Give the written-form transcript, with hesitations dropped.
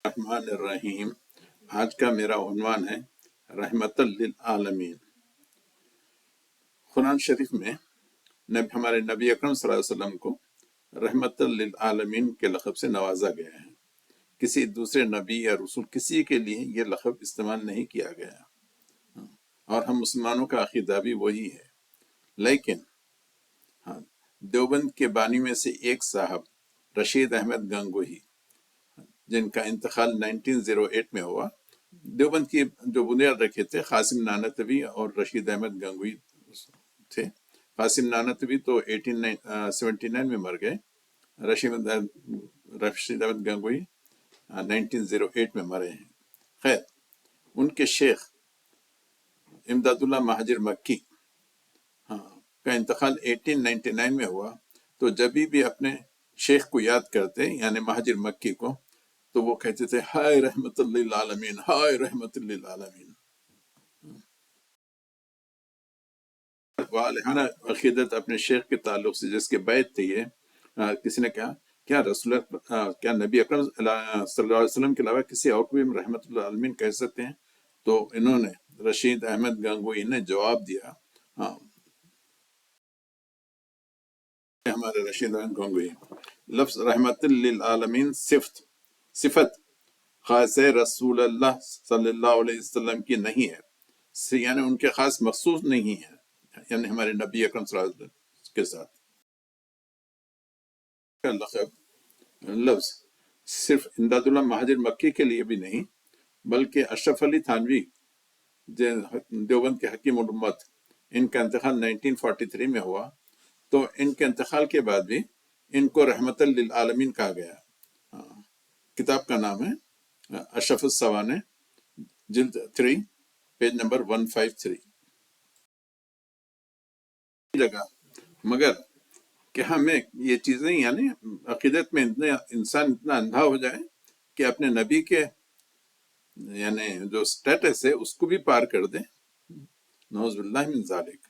الرحمن الرحیم۔ آج کا میرا عنوان ہے رحمت للعالمین۔ قرآن شریف میں ہمارے نبی اکرم صلی اللہ علیہ وسلم کو رحمت للعالمین کے لقب سے نوازا گیا ہے۔ کسی دوسرے نبی یا رسول کسی کے لیے یہ لقب استعمال نہیں کیا گیا، اور ہم مسلمانوں کا عقیدہ بھی وہی ہے۔ لیکن دیوبند کے بانی میں سے ایک صاحب رشید احمد گنگوہی، جن کا انتقال 1908 میں ہوا، دیوبند کی جو بنیاد رکھے تھے قاسم نانوتوی اور رشید احمد گنگوہی تھے۔ قاسم نانوتوی تو 1879 میں مر گئے، رشید احمد گنگوہی 1908 میں مرے ہیں۔ خیر، ان کے شیخ امداد اللہ مہاجر مکی کا انتقال 1899 میں ہوا، تو جب بھی اپنے شیخ کو یاد کرتے یعنی مہاجر مکی کو، تو وہ کہتے تھے ہائے رحمت للعالمین، ہائے رحمت للعالمین۔ والہانہ عقیدت اپنے شیخ کے تعلق سے، جس کے بیت تھے یہ، کسی نے کہا کیا نبی اکرم صلی اللہ علیہ وسلم کے علاوہ کسی اور کو بھی رحمت للعالمین کہہ سکتے ہیں؟ تو انہوں نے، رشید احمد گنگوہی نے جواب دیا، ہمارے رشید احمد گنگوہی، لفظ رحمت للعالمین صفت خاص رسول اللہ صلی اللہ علیہ وسلم کی نہیں ہے، یعنی ان کے خاص مخصوص نہیں ہے، یعنی ہمارے نبی اکرم صلی اللہ علیہ وسلم کے ساتھ لفظ صرف امداد اللہ مہاجر مکی کے لیے بھی نہیں، بلکہ اشرف علی تھانوی دیوبند کے حکیم الامت، ان کا انتقال 1943 میں ہوا، تو ان کے انتقال کے بعد بھی ان کو رحمت للعالمین کہا گیا۔ کتاب کا نام ہے اشرف السوانح، جلد 3، پیج نمبر 153 جگہ۔ مگر کہ ہمیں یہ چیزیں، یعنی عقیدت میں انسان اتنا اندھا ہو جائے کہ اپنے نبی کے یعنی جو سٹیٹس ہے اس کو بھی پار کر دے، نعوذ باللہ من ذالک۔